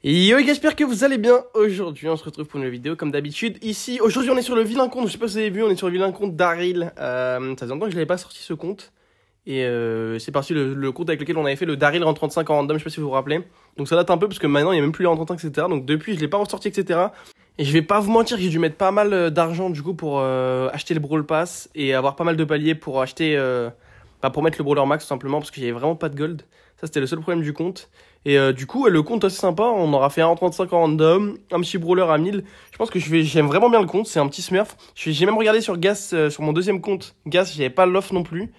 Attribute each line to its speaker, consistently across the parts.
Speaker 1: Yo, j'espère que vous allez bien. Aujourd'hui, on se retrouve pour une nouvelle vidéo comme d'habitude. Ici, aujourd'hui, on est sur le vilain compte. Je sais pas si vous avez vu, on est sur le vilain compte Daryl. Ça faisait longtemps que je n'avais pas sorti ce compte. Et c'est parti le compte avec lequel on avait fait le Daryl rang 35 en random. Je sais pas si vous vous rappelez. Donc ça date un peu parce que maintenant, il n'y a même plus les rang 35, etc. Donc depuis, je l'ai pas ressorti, etc. Et je vais pas vous mentir, j'ai dû mettre pas mal d'argent du coup pour acheter le Brawl Pass et avoir pas mal de paliers pour acheter. Pour mettre le Brawler Max tout simplement parce qu'il y avait vraiment pas de gold. Ça, c'était le seul problème du compte. Et du coup, le compte assez sympa. On aura fait un 35 en random, un petit brawler à 1000. Je pense que j'aime vraiment bien le compte. C'est un petit smurf. J'ai même regardé sur Gas, sur mon deuxième compte. Gas, j'avais pas l'offre non plus.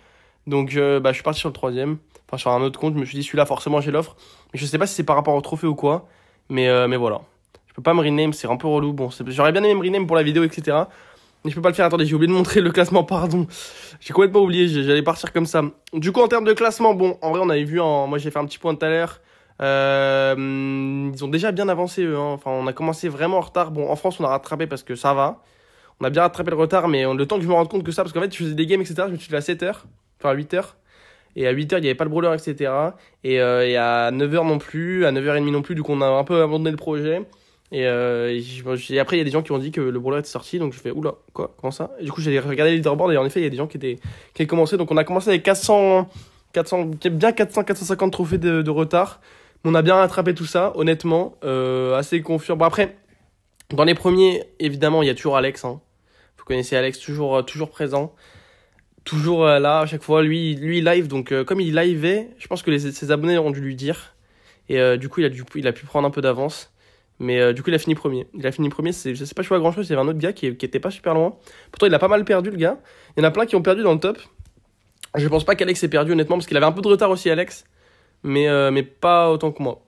Speaker 1: Donc, je suis parti sur le troisième. Enfin, sur un autre compte. Je me suis dit, celui-là, forcément, j'ai l'offre. Mais je sais pas si c'est par rapport au trophée ou quoi. Mais voilà. Je peux pas me rename, c'est un peu relou. Bon, j'aurais bien aimé me rename pour la vidéo, etc. Mais je peux pas le faire. Attendez, j'ai oublié de montrer le classement, pardon. J'ai complètement oublié, j'allais partir comme ça. Du coup, en termes de classement, bon, en vrai, on avait vu, moi j'ai fait un petit point tout à l'heure. Ils ont déjà bien avancé, eux. Hein. Enfin, on a commencé vraiment en retard. Bon, en France, on a rattrapé parce que ça va. On a bien rattrapé le retard, mais le temps que je me rende compte que ça, parce qu'en fait, je faisais des games, etc. Je me suis levé à 7h, enfin à 8h. Et à 8h, il n'y avait pas le brawler, etc. Et à 9h non plus, à 9h30 non plus, du coup, on a un peu abandonné le projet. Et après, il y a des gens qui ont dit que le brawler était sorti, donc je fais oula, quoi, comment ça? Et du coup, j'ai regardé les leaderboards et en effet, il y a des gens qui avaient commencé. Donc, on a commencé avec 450 trophées de retard. Mais on a bien rattrapé tout ça, honnêtement, assez confiant. Bon, après, dans les premiers, évidemment, il y a toujours Alex. Hein. Vous connaissez Alex, toujours présent. Toujours là, à chaque fois. Lui live, donc comme il liveait, je pense que ses abonnés ont dû lui dire. Et du coup, il a pu prendre un peu d'avance. Mais du coup, il a fini premier. Il a fini premier, je sais pas jouer à grand chose. Il y avait un autre gars qui était pas super loin. Pourtant, il a pas mal perdu, le gars. Il y en a plein qui ont perdu dans le top. Je pense pas qu'Alex ait perdu, honnêtement, parce qu'il avait un peu de retard aussi, Alex. Mais pas autant que moi.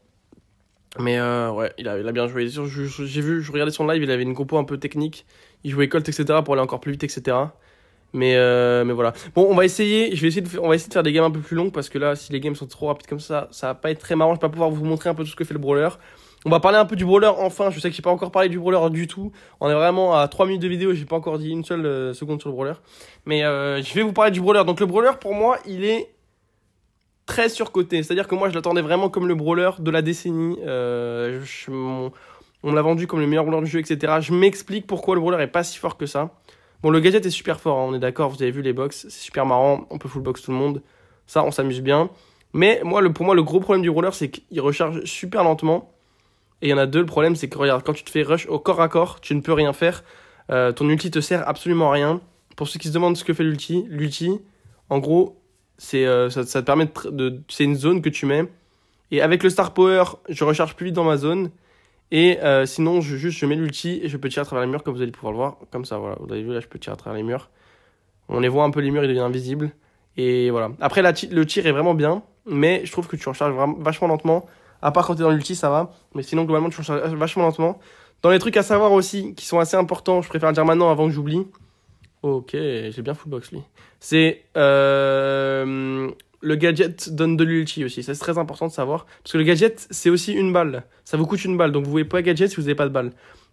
Speaker 1: Mais ouais, il a bien joué. Je regardais son live, il avait une compo un peu technique. Il jouait Colt, etc. pour aller encore plus vite, etc. Mais voilà. Bon, on va essayer de faire des games un peu plus longues parce que là, si les games sont trop rapides comme ça va pas être très marrant. Je vais pas pouvoir vous montrer un peu tout ce que fait le brawler. On va parler un peu du brawler enfin. Je sais que j'ai pas encore parlé du brawler du tout. On est vraiment à 3 minutes de vidéo. J'ai pas encore dit une seule seconde sur le brawler. Mais je vais vous parler du brawler. Donc le brawler, pour moi, il est très surcoté. C'est-à-dire que moi, je l'attendais vraiment comme le brawler de la décennie. On me l'a vendu comme le meilleur brawler du jeu, etc. Je m'explique pourquoi le brawler est pas si fort que ça. Bon, le gadget est super fort, hein, on est d'accord, vous avez vu les box, c'est super marrant, on peut full box tout le monde, ça, on s'amuse bien. Mais pour moi, le gros problème du brawler, c'est qu'il recharge super lentement. Et il y en a deux, le problème, c'est que regarde, quand tu te fais rush au corps à corps, tu ne peux rien faire. Ton ulti te sert absolument à rien. Pour ceux qui se demandent ce que fait l'ulti, en gros, ça te permet c'est une zone que tu mets. Et avec le star power, je recharge plus vite dans ma zone. Et sinon, je mets l'ulti et je peux tirer à travers les murs comme vous allez pouvoir le voir. Comme ça, voilà. Vous avez vu, là, je peux tirer à travers les murs. On les voit un peu, les murs, ils deviennent invisibles. Et voilà. Après, le tir est vraiment bien. Mais je trouve que tu recharges vachement lentement. À part quand t'es dans l'ulti, ça va. Mais sinon, globalement, tu recharges vachement lentement. Dans les trucs à savoir aussi, qui sont assez importants, je préfère le dire maintenant avant que j'oublie. Ok, j'ai bien fullbox lui. C'est le gadget donne de l'ulti aussi. Ça, c'est très important de savoir. Parce que le gadget, c'est aussi une balle. Ça vous coûte une balle. Donc, vous pouvez pas gadget si vous n'avez pas de balle.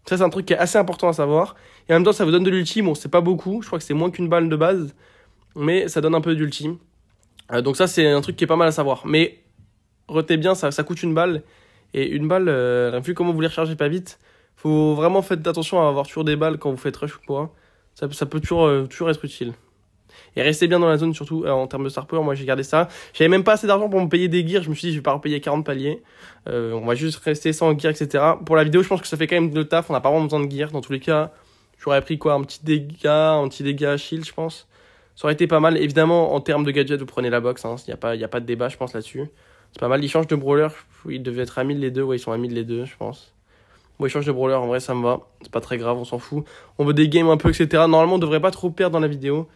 Speaker 1: Ça, c'est un truc qui est assez important à savoir. Et en même temps, ça vous donne de l'ulti. Bon, c'est pas beaucoup. Je crois que c'est moins qu'une balle de base. Mais ça donne un peu d'ulti. Donc, ça, c'est un truc qui est pas mal à savoir. Mais retenez bien, ça coûte une balle. Et une balle, vu comment vous les rechargez pas vite, faut vraiment faire attention à avoir toujours des balles quand vous faites rush ou quoi. Ça peut toujours être utile. Et restez bien dans la zone, surtout en termes de star power. Moi, j'ai gardé ça. J'avais même pas assez d'argent pour me payer des gears. Je me suis dit, je vais pas repayer 40 paliers. On va juste rester sans gear, etc. Pour la vidéo, je pense que ça fait quand même le taf. On n'a pas vraiment besoin de gear. Dans tous les cas, j'aurais pris quoi? Un petit dégât shield, je pense. Ça aurait été pas mal. Évidemment, en termes de gadget, vous prenez la box. Hein. Il y a pas de débat, je pense, là-dessus. C'est pas mal. Ils changent de brawler. Ils devaient être à 1000 les deux. Ouais, ils sont à 1000 les deux, je pense. Bon, ils changent de brawler. En vrai, ça me va. C'est pas très grave, on s'en fout. On veut des games un peu, etc. Normalement, on devrait pas trop perdre dans la vidéo.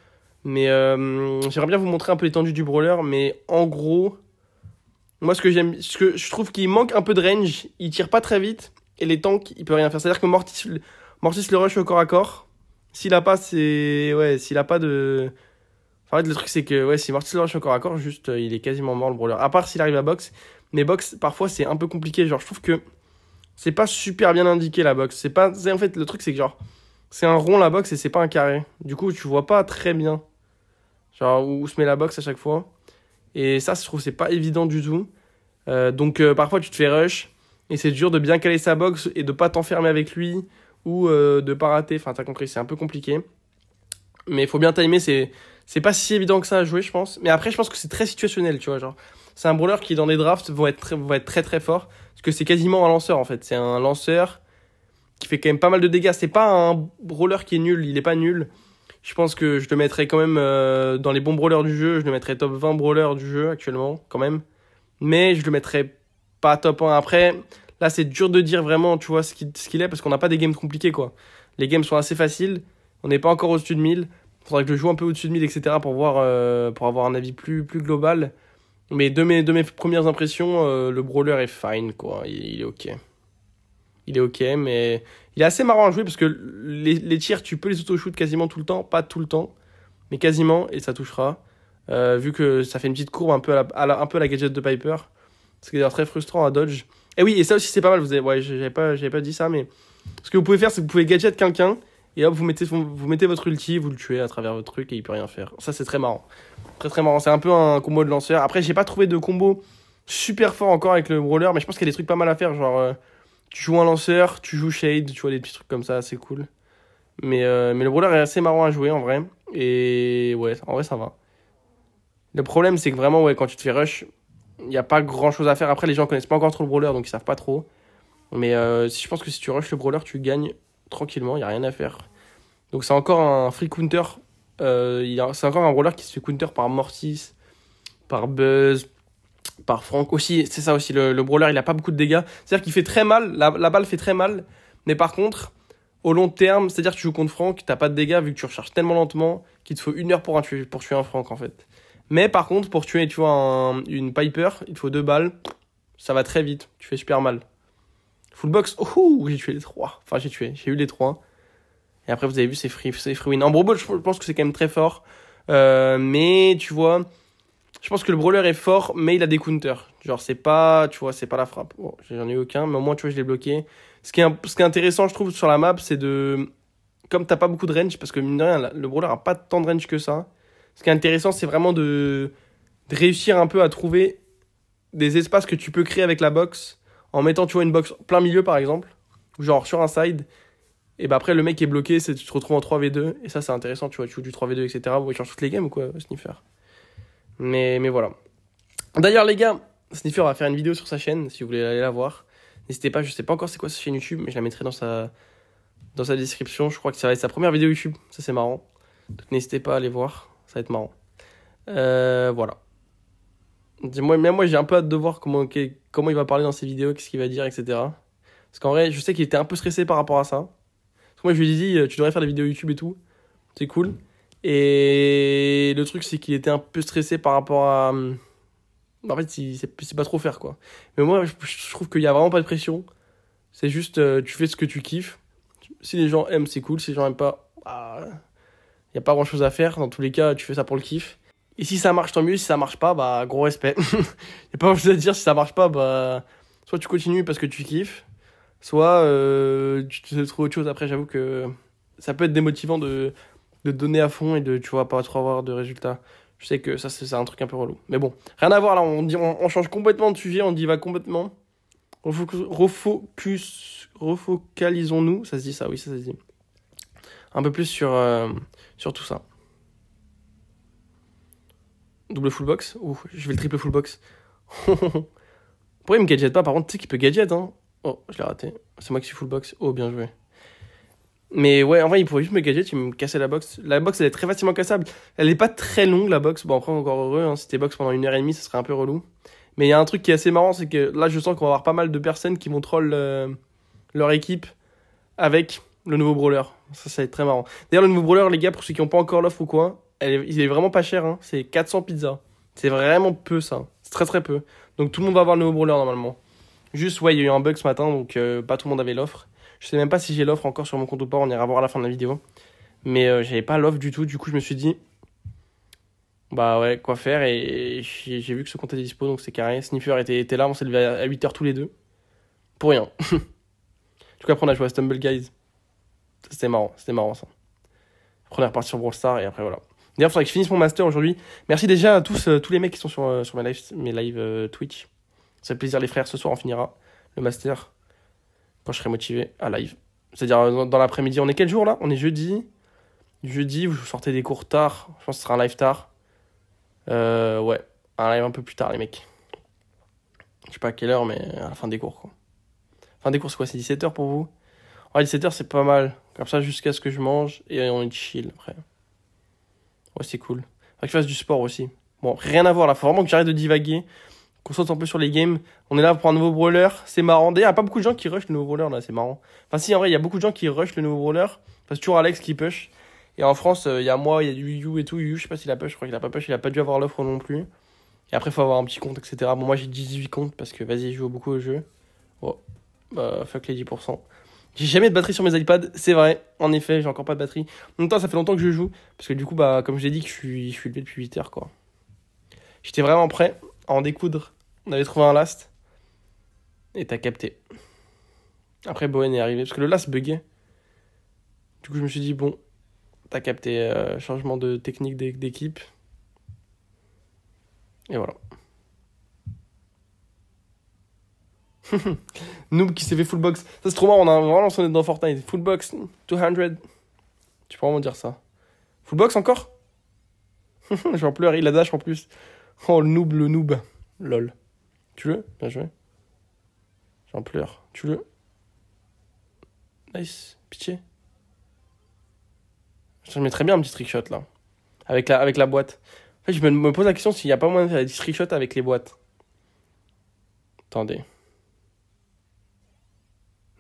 Speaker 1: Mais j'aimerais bien vous montrer un peu l'étendue du brawler. Mais en gros, moi, ce que je trouve qu'il manque un peu de range. Il tire pas très vite. Et les tanks, il peut rien faire. C'est-à-dire que Mortis le rush au corps à corps. S'il a pas, s'il a pas de. En fait, le truc, c'est que si Mortis le rush au corps à corps, juste, il est quasiment mort le brawler. À part s'il arrive à box. Mais box, parfois, c'est un peu compliqué. Genre, je trouve que c'est pas super bien indiqué la box. En fait, le truc, c'est que genre, c'est un rond la box et c'est pas un carré. Du coup, tu vois pas très bien. Genre, où se met la box à chaque fois. Et ça, je trouve, c'est pas évident du tout. Donc, parfois, tu te fais rush. Et c'est dur de bien caler sa box et de pas t'enfermer avec lui ou de pas rater. Enfin, t'as compris, c'est un peu compliqué. Mais il faut bien timer, c'est pas si évident que ça à jouer, je pense. Mais après, je pense que c'est très situationnel, tu vois. Genre, c'est un brawler qui, dans les drafts, va être très très fort. Parce que c'est quasiment un lanceur, en fait. C'est un lanceur qui fait quand même pas mal de dégâts. C'est pas un brawler qui est nul, il est pas nul. Je pense que je le mettrais quand même dans les bons brawlers du jeu. Je le mettrais top 20 brawlers du jeu actuellement, quand même. Mais je le mettrais pas top 1. Après, là, c'est dur de dire vraiment, tu vois, ce qu'il est, parce qu'on n'a pas des games compliqués, quoi. Les games sont assez faciles. On n'est pas encore au-dessus de 1000. Il faudrait que je joue un peu au-dessus de 1000, etc. pour voir, pour avoir un avis plus global. Mais de mes premières impressions, le brawler est fine, quoi. Il est ok. Il est ok, mais il est assez marrant à jouer parce que les tirs, tu peux les auto-shoot quasiment tout le temps. Pas tout le temps, mais quasiment, et ça touchera. Vu que ça fait une petite courbe un peu un peu à la gadget de Piper. Ce qui est d'ailleurs très frustrant à dodge. Et oui, et ça aussi c'est pas mal. Ouais, j'avais pas dit ça, mais ce que vous pouvez faire, c'est que vous pouvez gadget quelqu'un et hop, vous mettez votre ulti, vous le tuez à travers votre truc et il peut rien faire. Ça, c'est très marrant. Très très marrant. C'est un peu un combo de lanceur. Après, j'ai pas trouvé de combo super fort encore avec le brawler, mais je pense qu'il y a des trucs pas mal à faire. Genre, tu joues un lanceur, tu joues Shade, tu vois des petits trucs comme ça, c'est cool. Mais le brawler est assez marrant à jouer en vrai. Et ouais, en vrai, ça va. Le problème, c'est que vraiment, ouais, quand tu te fais rush, il n'y a pas grand chose à faire. Après, les gens connaissent pas encore trop le brawler, donc ils savent pas trop. Mais je pense que si tu rushes le brawler, tu gagnes tranquillement, il n'y a rien à faire. Donc c'est encore un free counter. C'est encore un brawler qui se fait counter par Mortis, par Buzz, par Frank aussi. C'est ça aussi, le brawler, il a pas beaucoup de dégâts. C'est-à-dire qu'il fait très mal, la balle fait très mal. Mais par contre, au long terme, c'est-à-dire que tu joues contre Frank, t'as pas de dégâts vu que tu recharges tellement lentement qu'il te faut 1 heure pour tuer un Frank en fait. Mais par contre, pour tuer, tu vois, une Piper, il te faut 2 balles. Ça va très vite, tu fais super mal. Full box, oh, j'ai tué les 3. Enfin, j'ai eu les 3. Et après, vous avez vu, c'est free win. En brawl, je pense que c'est quand même très fort. Mais, tu vois, je pense que le brawler est fort, mais il a des counters. Genre, c'est pas, tu vois, c'est pas la frappe. Bon, j'en ai eu aucun, mais au moins, tu vois, je l'ai bloqué. Ce qui est intéressant, je trouve, sur la map, c'est de... Comme t'as pas beaucoup de range, parce que mine de rien, le brawler a pas tant de range que ça. Ce qui est intéressant, c'est vraiment de réussir un peu à trouver des espaces que tu peux créer avec la box en mettant, tu vois, une box plein milieu, par exemple, ou genre sur un side. Et bah après, le mec est bloqué, tu te retrouves en 3v2. Et ça, c'est intéressant, tu vois, tu joues du 3v2, etc. Vous voyez, change toutes les games ou quoi, Sniffer. Mais voilà. D'ailleurs, les gars, Sniffer va faire une vidéo sur sa chaîne, si vous voulez aller la voir. N'hésitez pas, je sais pas encore c'est quoi sa chaîne YouTube, mais je la mettrai dans sa description. Je crois que ça va être sa première vidéo YouTube. Ça, c'est marrant. Donc, n'hésitez pas à aller voir. Ça va être marrant. Voilà. Dis-moi, même moi, j'ai un peu hâte de voir comment il va parler dans ses vidéos, qu'est-ce qu'il va dire, etc. Parce qu'en vrai, je sais qu'il était un peu stressé par rapport à ça. Parce que moi, je lui ai dit, tu devrais faire des vidéos YouTube et tout. C'est cool. Et le truc, c'est qu'il était un peu stressé par rapport à... En fait, il sait pas trop faire, quoi. Mais moi, je trouve qu'il y a vraiment pas de pression. C'est juste, tu fais ce que tu kiffes. Si les gens aiment, c'est cool. Si les gens aiment pas, bah, y a pas grand chose à faire. Dans tous les cas, tu fais ça pour le kiff. Et si ça marche, tant mieux. Si ça marche pas, bah, gros respect. Y a pas grand chose à dire. Si ça marche pas, bah, soit tu continues parce que tu kiffes, soit tu te trouves autre chose. Après, j'avoue que ça peut être démotivant de donner à fond et de, tu vois, pas trop avoir de résultats. Je sais que ça, c'est un truc un peu relou. Mais bon, rien à voir là. On change complètement de sujet. On divague complètement. Refocalisons-nous. Ça se dit ça, oui, ça se dit. Un peu plus sur tout ça. Double full box. Ouh, je vais le triple full box. Pourquoi il me gadget pas? Par contre, tu sais qu'il peut gadget, hein. Oh, je l'ai raté. C'est moi qui suis full box. Oh, bien joué. Mais ouais, en vrai, il pourrait juste me gadget, il me cassait la box. La box, elle est très facilement cassable. Elle est pas très longue, la box. Bon, après, encore heureux, hein. Si t'es box pendant 1h30, ça serait un peu relou. Mais il y a un truc qui est assez marrant, c'est que là, je sens qu'on va avoir pas mal de personnes qui vont troll leur équipe avec le nouveau brawler. Ça va être très marrant. D'ailleurs, le nouveau brawler, les gars, pour ceux qui n'ont pas encore l'offre ou quoi, il est vraiment pas cher, hein. C'est 400 pizzas. C'est vraiment peu, ça. C'est très très peu. Donc tout le monde va avoir le nouveau brawler, normalement. Juste, ouais, il y a eu un bug ce matin, donc pas tout le monde avait l'offre. Je sais même pas si j'ai l'offre encore sur mon compte ou pas, on ira voir à la fin de la vidéo. Mais j'avais pas l'offre du tout, du coup je me suis dit, bah ouais, quoi faire, et j'ai vu que ce compte était dispo, donc c'est carré. Sniffer était là, on s'est levé à 8h tous les deux. Pour rien. Du coup après on a joué à Stumble Guys. C'était marrant ça. Après on est reparti sur Brawl Stars, et après voilà. D'ailleurs, il faudrait que je finisse mon master aujourd'hui. Merci déjà à tous les mecs qui sont sur mes lives Twitch. Ça fait plaisir les frères, ce soir on finira. le master. Quand je serai motivé à live. C'est-à-dire dans l'après-midi. On est quel jour là? On est jeudi. Jeudi, vous sortez des cours tard. Je pense que ce sera un live tard. Ouais, un live un peu plus tard, les mecs. Je sais pas à quelle heure, mais à la fin des cours, quoi. Fin des cours, c'est quoi? C'est 17h pour vous? Ouais, 17h, c'est pas mal. Comme ça, jusqu'à ce que je mange et on est chill après. Ouais, c'est cool. Faut que je fasse du sport aussi. Bon, rien à voir là. Faut vraiment que j'arrête de divaguer. Qu'on saute un peu sur les games. On est là pour un nouveau brawler. C'est marrant. D'ailleurs, il n'y a pas beaucoup de gens qui rushent le nouveau brawler là. C'est marrant. Enfin, si, en vrai, il y a beaucoup de gens qui rushent le nouveau brawler. Parce que toujours Alex qui push. Et en France, il y a moi, il y a du Yu et tout. Yu, je sais pas s'il a push. Je crois qu'il a pas push. Il a pas dû avoir l'offre non plus. Et après, faut avoir un petit compte, etc. Bon, moi, j'ai 18 comptes parce que vas-y, je joue beaucoup au jeu. Oh, bah, fuck les 10%. J'ai jamais de batterie sur mes iPads, c'est vrai. En effet, j'ai encore pas de batterie. En même temps, ça fait longtemps que je joue. Parce que du coup, bah, comme je l'ai dit, que je suis levé depuis 8 heures, quoi. J'étais vraiment prêt à en découdre. On avait trouvé un last. Et t'as capté. Après, Bowen est arrivé. Parce que le last buguait. Du coup, je me suis dit, bon, t'as capté. Changement de technique d'équipe. Et voilà. Noob qui s'est fait full box. Ça, c'est trop marrant. On a vraiment lancé dans Fortnite. Full box 200. Tu peux vraiment dire ça. Full box encore? J'en pleure. Il a dash en plus. Oh, le noob. Lol. Tu veux? Bien joué. J'en pleure. Tu veux? Nice. Pitié. Je mettrais bien un petit trickshot là. Avec la boîte. En fait, je me pose la question s'il n'y a pas moyen de faire des trickshots avec les boîtes. Attendez.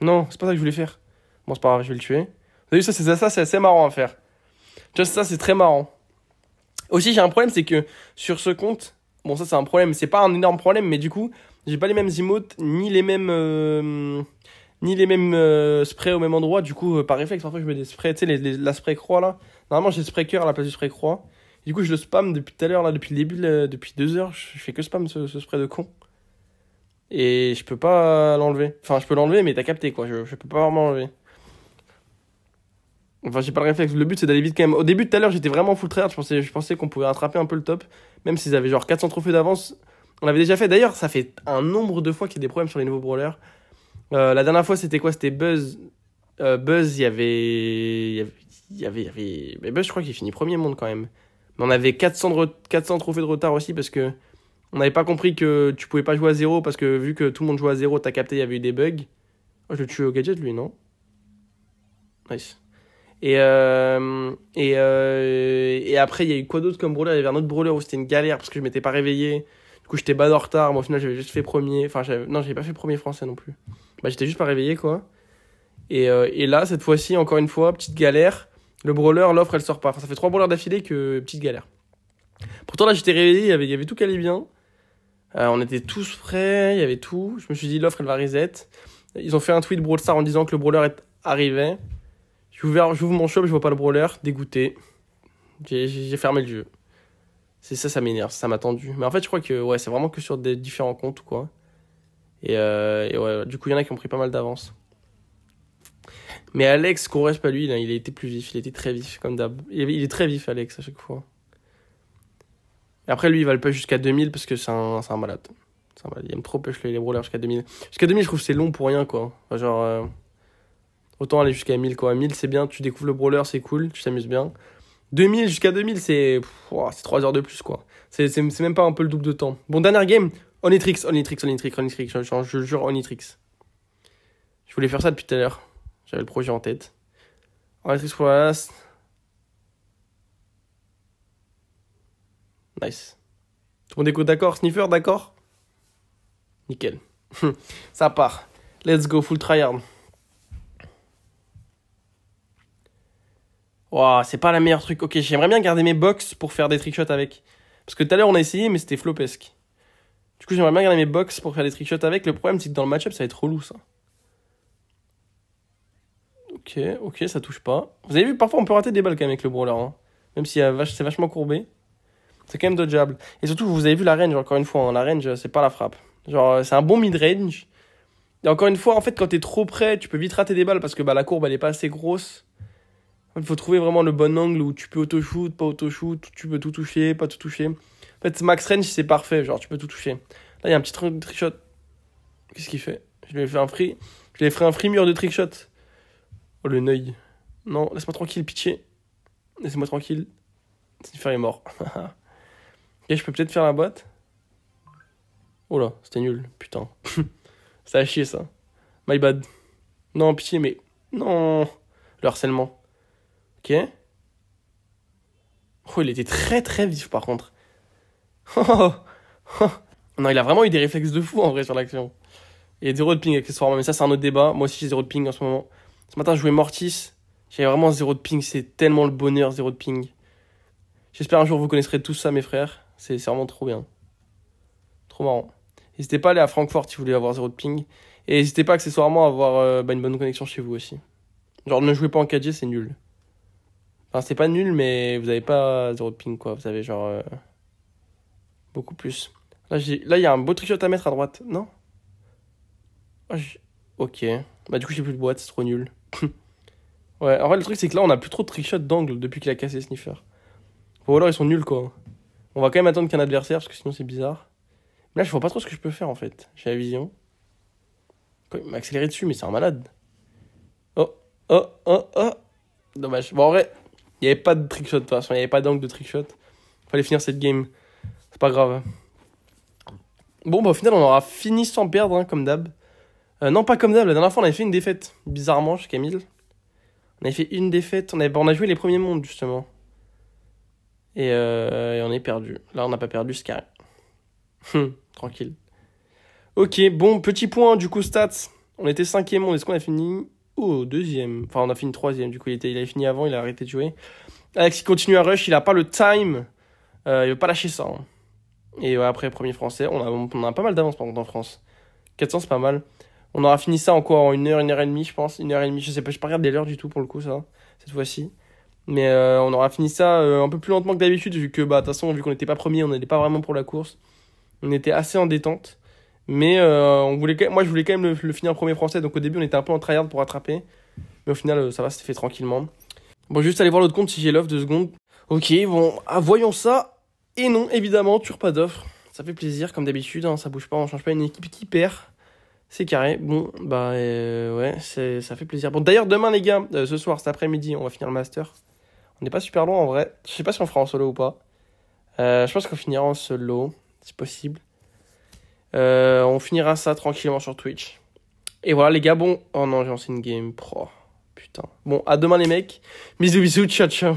Speaker 1: Non, c'est pas ça que je voulais faire. Bon, c'est pas grave, je vais le tuer. Vous avez vu, ça, c'est assez marrant à faire. Tu vois, ça, c'est très marrant. Aussi, j'ai un problème, c'est que sur ce compte, bon, ça, c'est un problème. C'est pas un énorme problème, mais du coup, j'ai pas les mêmes emotes, ni les mêmes sprays au même endroit. Du coup, par réflexe, parfois, je mets des sprays, tu sais, la spray croix là. Normalement, j'ai spray cœur à la place du spray croix. Du coup, je le spam depuis tout à l'heure, là, depuis le début, depuis 2 heures. Je fais que spam ce spray de con. Et je peux pas l'enlever. Enfin, je peux l'enlever, mais t'as capté, quoi. Je peux pas vraiment l'enlever. Enfin, j'ai pas le réflexe. Le but, c'est d'aller vite quand même. Au début, tout à l'heure, j'étais vraiment full tryhard. Je pensais qu'on pouvait rattraper un peu le top. Même s'ils avaient genre 400 trophées d'avance. On l'avait déjà fait. D'ailleurs, ça fait un nombre de fois qu'il y a des problèmes sur les nouveaux brawlers. La dernière fois, c'était quoi? C'était Buzz. Buzz, il y avait. Mais Buzz, je crois qu'il finit premier monde quand même. Mais on avait 400 trophées de retard aussi parce que on n'avait pas compris que tu pouvais pas jouer à 0 parce que vu que tout le monde jouait à 0, t'as capté, il y avait eu des bugs. Oh, je le tue au gadget, lui, non? Nice. Et après, il y a eu quoi d'autre comme brawler? Il y avait un autre brawler où c'était une galère parce que je m'étais pas réveillé. Du coup, j'étais bad en retard. Moi, au final, j'avais juste fait premier. Enfin, non, j'avais pas fait premier français non plus. Bah, j'étais juste pas réveillé, quoi. Et là, cette fois-ci, encore une fois, petite galère. Le brawler, l'offre, elle sort pas. Enfin, ça fait 3 brawlers d'affilée que petite galère. Pourtant, là, j'étais réveillé. Il y avait tout qui allait bien. On était tous prêts. Il y avait tout. Je me suis dit, l'offre, elle va reset. Ils ont fait un tweet Brawl Stars en disant que le brawler arrivait. J'ouvre mon shop, je vois pas le brawler, dégoûté. J'ai fermé le jeu. C'est ça, ça m'énerve, ça m'a tendu. Mais en fait, je crois que ouais, c'est vraiment que sur des différents comptes ou quoi. Et ouais, du coup, il y en a qui ont pris pas mal d'avance. Mais Alex, qu'on reste pas lui, là, il a été plus vif, il a été très vif, comme d'hab. Il est très vif, Alex, à chaque fois. Et après, lui, il va le push jusqu'à 2000 parce que c'est un malade. Il aime trop push les brawlers jusqu'à 2000. Jusqu'à 2000, je trouve que c'est long pour rien, quoi. Enfin, genre. Autant aller jusqu'à 1000 quoi. 1000 c'est bien, tu découvres le brawler, c'est cool, tu t'amuses bien. 2000 jusqu'à 2000 c'est 3 heures de plus quoi. C'est même pas un peu le double de temps. Bon, dernière game, Onitrix. Je jure Onitrix. Je voulais faire ça depuis tout à l'heure. J'avais le projet en tête. Onitrix pour la last. Nice. Tout le monde écoute d'accord? Sniffer d'accord? Nickel. Ça part. Let's go, full tryhard. Wow, c'est pas la meilleure truc. Ok, j'aimerais bien garder mes box pour faire des trickshots avec. Parce que tout à l'heure, on a essayé, mais c'était flopesque. Du coup, j'aimerais bien garder mes box pour faire des trickshots avec. Le problème, c'est que dans le match-up, ça va être relou, ça. Ok, ça touche pas. Vous avez vu, parfois, on peut rater des balles quand même avec le brawler. Hein. Même si c'est vachement courbé. C'est quand même dodgeable. Et surtout, vous avez vu la range, encore une fois. Hein. La range, c'est pas la frappe. Genre, c'est un bon mid-range. Et encore une fois, en fait, quand t'es trop près, tu peux vite rater des balles parce que bah, la courbe, elle est pas assez grosse. Il faut trouver vraiment le bon angle où tu peux auto-shoot, pas auto-shoot, tu peux tout toucher, pas tout toucher. En fait, max range, c'est parfait, genre tu peux tout toucher. Là, il y a un petit trickshot. Qu'est-ce qu'il fait? Je lui ai fait un free. Je lui ai fait un free mur de trickshot. Oh, le neuil. Non, laisse-moi tranquille, pitié. Laissez-moi tranquille. Sniffer est mort. Ok, je peux peut-être faire la boîte. Oh là, c'était nul, putain. Ça a chier, ça. My bad. Non, pitié, mais... Non. Le harcèlement. Ok. Oh, il était très très vif, par contre. Non, il a vraiment eu des réflexes de fou, en vrai, sur l'action. Il y a 0 de ping accessoirement, mais ça, c'est un autre débat. Moi aussi, j'ai 0 de ping en ce moment. Ce matin, je jouais Mortis. J'avais vraiment 0 de ping. C'est tellement le bonheur, 0 de ping. J'espère un jour vous connaîtrez tous ça, mes frères. C'est vraiment trop bien. Trop marrant. N'hésitez pas à aller à Francfort si vous voulez avoir 0 de ping. Et n'hésitez pas accessoirement à avoir une bonne connexion chez vous aussi. Genre, ne jouez pas en 4G, c'est nul. Enfin, c'est pas nul, mais vous avez pas 0 de ping, quoi. Vous avez genre... beaucoup plus. Là, il y a un beau trickshot à mettre à droite, non? Ok. Bah, du coup, j'ai plus de boîte, c'est trop nul. Ouais, en vrai, le truc, c'est que là, on a plus trop de trickshot d'angle depuis qu'il a cassé Sniffer. Ou alors, ils sont nuls, quoi. On va quand même attendre qu'un adversaire, parce que sinon, c'est bizarre. Mais là, je vois pas trop ce que je peux faire, en fait. J'ai la vision. Il m'a accéléré dessus, mais c'est un malade. Oh, oh, oh, oh. Dommage. Bon, en vrai, il n'y avait pas de trickshot, de toute façon. Il n'y avait pas d'angle de trickshot. Fallait finir cette game. C'est pas grave. Bon, bah, au final, on aura fini sans perdre, hein, comme d'hab. Non, pas comme d'hab. La dernière fois, on avait fait une défaite. Bizarrement, chez Camille. On avait fait une défaite. On a joué les premiers mondes, justement. Et on est perdu. Là, on n'a pas perdu, c'est carré. Tranquille. Ok, bon, petit point, du coup, stats. On était 5e monde. Est-ce qu'on a fini? Oh, 2e. Enfin, on a fini 3e. Du coup, il avait fini avant, il a arrêté de jouer. Alex, il continue à rush. Il a pas le time. Il veut pas lâcher ça. Hein. Et ouais, après, premier français. On a pas mal d'avance, par contre, en France. 400, c'est pas mal. On aura fini ça encore en 1 heure, 1 heure et demie, je pense. 1 heure et demie, je sais pas, je pas regarder l'heure du tout pour le coup, ça, cette fois-ci. Mais on aura fini ça un peu plus lentement que d'habitude, vu que, bah, de toute façon, vu qu'on n'était pas premier, on n'était pas vraiment pour la course. On était assez en détente. Mais moi, je voulais quand même le finir premier français, donc au début, on était un peu en tryhard pour rattraper. Mais au final, ça va, c'était fait tranquillement. Bon, juste aller voir l'autre compte si j'ai l'offre, 2 secondes. Ok, bon, voyons ça. Et non, évidemment, toujours pas d'offre. Ça fait plaisir, comme d'habitude, hein, ça bouge pas, on change pas une équipe qui perd. C'est carré. Bon, bah ouais, ça fait plaisir. Bon, d'ailleurs, demain, les gars, ce soir, cet après-midi, on va finir le master. On n'est pas super loin en vrai. Je sais pas si on fera en solo ou pas. Je pense qu'on finira en solo, c'est possible. On finira ça tranquillement sur Twitch. Et voilà, les gars, bon. Oh non, j'ai lancé une game pro. Putain. Bon, à demain, les mecs. Bisous, bisous, ciao, ciao.